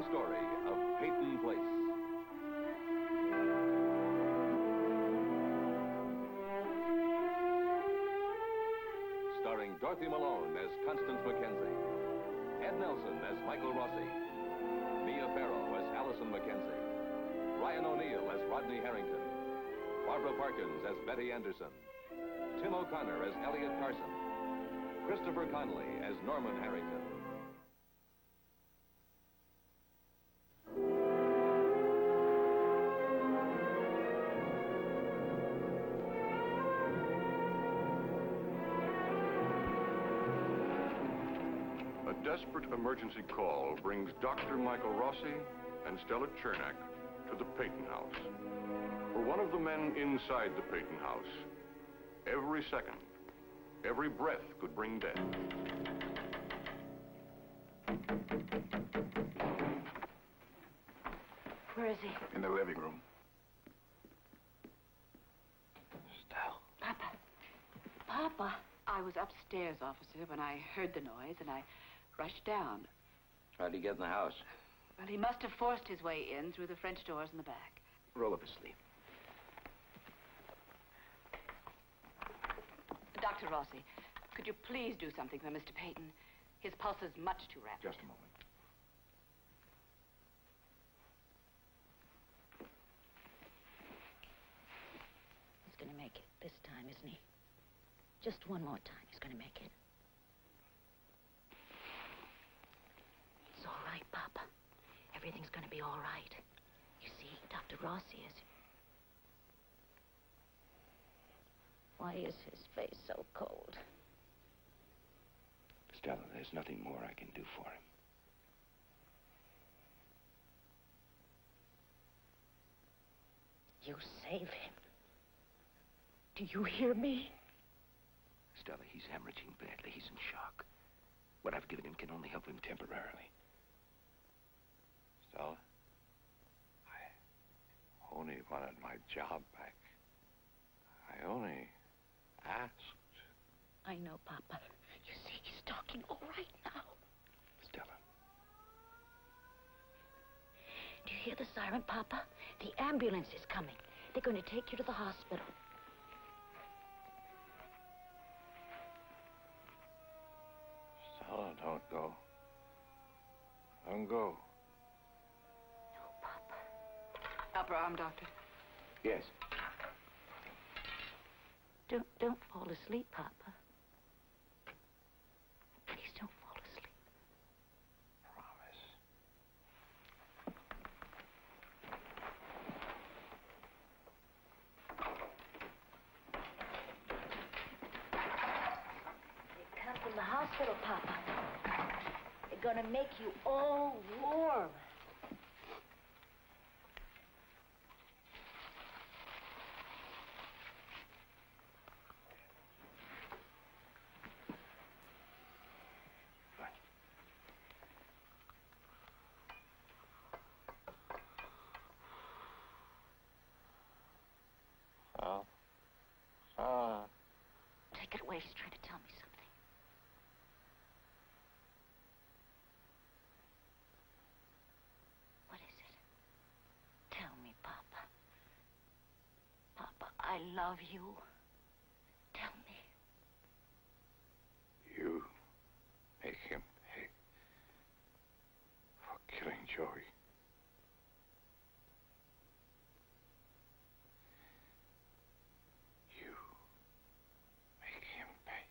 thrilling story of Peyton Place. Starring Dorothy Malone as Constance Mackenzie, Ed Nelson as Michael Rossi, Mia Farrow as Allison Mackenzie, Ryan O'Neill as Rodney Harrington, Barbara Parkins as Betty Anderson, Tim O'Connor as Elliot Carson, Christopher Connolly as Norman Harrington. A desperate emergency call brings Dr. Michael Rossi and Stella Chernak to the Peyton House. For one of the men inside the Peyton House, every second, every breath could bring death. Where is he? In the living room. Stella. Papa. Papa. I was upstairs, officer, when I heard the noise, and I rushed down. How'd he get in the house? Well, he must have forced his way in through the French doors in the back. Roll up his sleeve. Dr. Rossi, could you please do something for Mr. Peyton? His pulse is much too rapid. Just a moment. He's going to make it this time, isn't he? Just one more time, he's going to make it. It's all right, Papa. Everything's going to be all right. You see, Dr. Rossi is... Why is his face so cold? Stella, there's nothing more I can do for him. You save him. Do you hear me? Stella, he's hemorrhaging badly. He's in shock. What I've given him can only help him temporarily. Stella, I only wanted my job back. I only asked. I know, Papa. You see, he's talking all right now. Stella. Do you hear the siren, Papa? The ambulance is coming. They're going to take you to the hospital. Stella, don't go. Don't go. No, Papa. Upper arm, doctor. Yes. Don't fall asleep, Papa. Please don't fall asleep. Promise. They come from the hospital, Papa. They're gonna make you all warm. Take it away. He's trying to tell me something. What is it? Tell me, Papa. Papa, I love you. Tell me. You make him pay for killing Joey. You make him pay.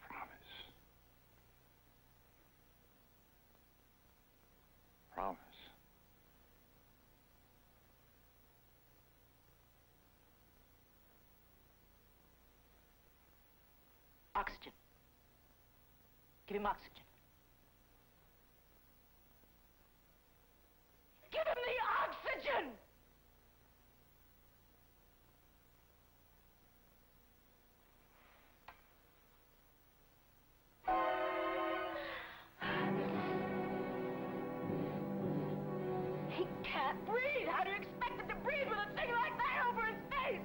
Promise. Promise. Oxygen. Give him oxygen. Give him the oxygen! He can't breathe! How do you expect him to breathe with a thing like that over his face?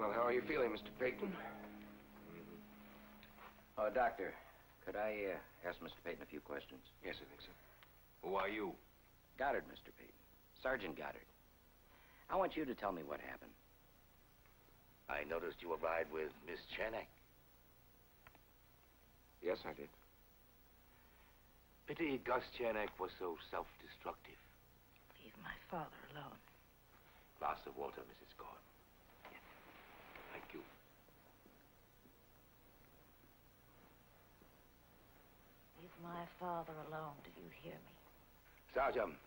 Well, how are you feeling, Mr. Peyton? Oh, Doctor, could I ask Mr. Peyton a few questions? Yes, I think so. Who are you? Goddard, Mr. Peyton. Sergeant Goddard. I want you to tell me what happened. I noticed you arrived with Miss Chernak. Yes, I did. Pity Gus Chernak was so self-destructive. Leave my father alone. Glass of water, Mrs. Gordon. Yes. Thank you. Leave my father alone, do you hear me? Sergeant,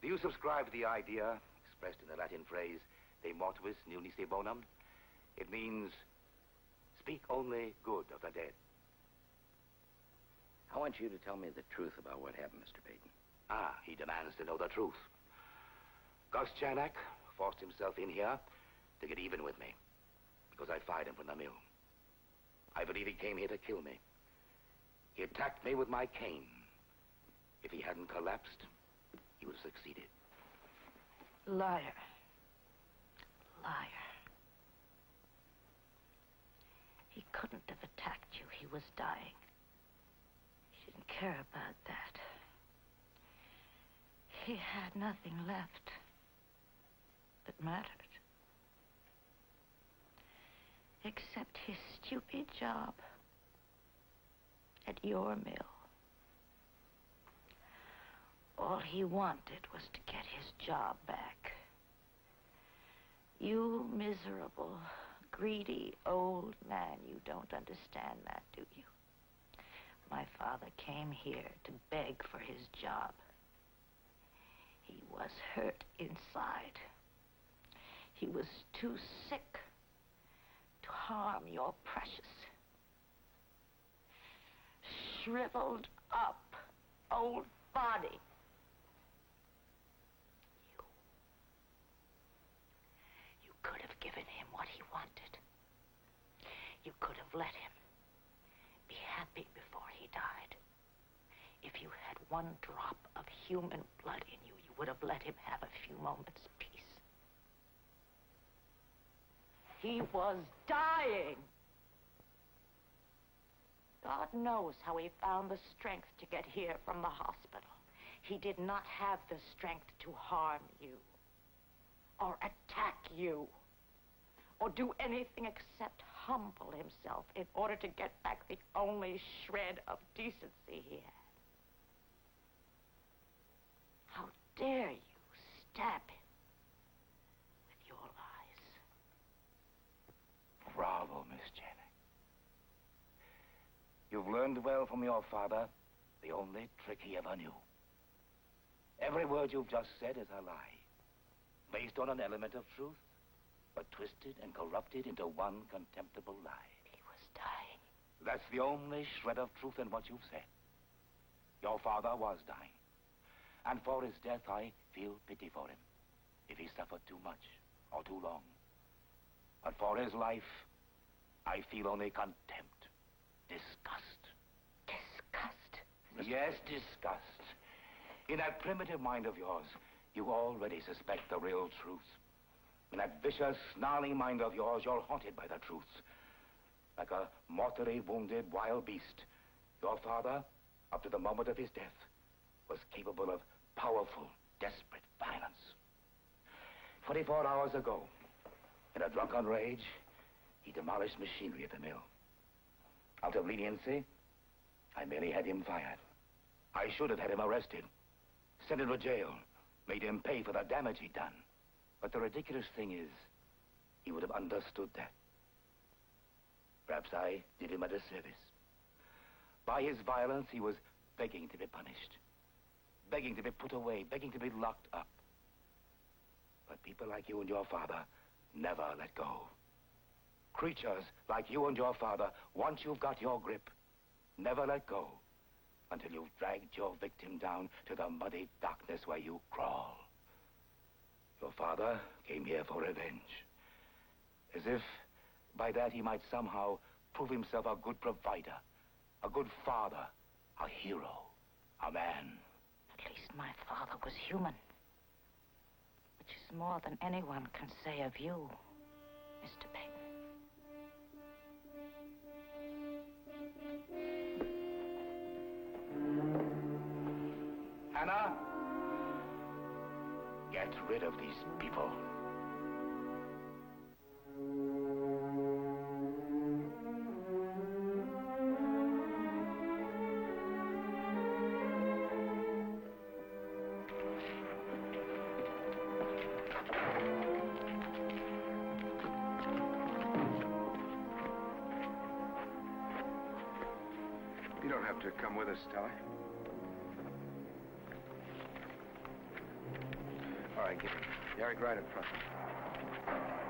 do you subscribe to the idea, expressed in the Latin phrase, de mortuis nil nisi bonum? It means, speak only good of the dead. I want you to tell me the truth about what happened, Mr. Peyton. Ah, he demands to know the truth. Gus Chernak forced himself in here to get even with me because I fired him from the mill. I believe he came here to kill me. He attacked me with my cane. If he hadn't collapsed, he would have succeeded. Liar. Liar. He couldn't have attacked you. He was dying. He didn't care about that. He had nothing left that mattered. Except his stupid job at your mill. All he wanted was to get his job back. You miserable, greedy old man, you don't understand that, do you? My father came here to beg for his job. He was hurt inside. He was too sick to harm your precious, shriveled up old body. You could have given him what he wanted. You could have let him be happy before he died. If you had one drop of human blood in you, you would have let him have a few moments' peace. He was dying. God knows how he found the strength to get here from the hospital. He did not have the strength to harm you, or attack you, or do anything except humble himself in order to get back the only shred of decency he had. How dare you stab him with your lies? Bravo, Miss Chernak. You've learned well from your father the only trick he ever knew. Every word you've just said is a lie, based on an element of truth, but twisted and corrupted into one contemptible lie. He was dying. That's the only shred of truth in what you've said. Your father was dying. And for his death, I feel pity for him, if he suffered too much or too long. But for his life, I feel only contempt, disgust. Disgust? Yes, disgust. In that primitive mind of yours, you already suspect the real truth. In that vicious, snarling mind of yours, you're haunted by the truth. Like a mortally wounded wild beast, your father, up to the moment of his death, was capable of powerful, desperate violence. 24 hours ago, in a drunken rage, he demolished machinery at the mill. Out of leniency, I merely had him fired. I should have had him arrested, sent him to jail, made him pay for the damage he'd done. But the ridiculous thing is, he would have understood that. Perhaps I did him a disservice. By his violence, he was begging to be punished, begging to be put away, begging to be locked up. But people like you and your father never let go. Creatures like you and your father, once you've got your grip, never let go until you've dragged your victim down to the muddy darkness where you crawl. Your father came here for revenge, as if by that he might somehow prove himself a good provider, a good father, a hero, a man. At least my father was human, which is more than anyone can say of you. Mr. Peyton. Hannah, get rid of these people. You don't have to come with us, Stella. All right, get Eric right in front.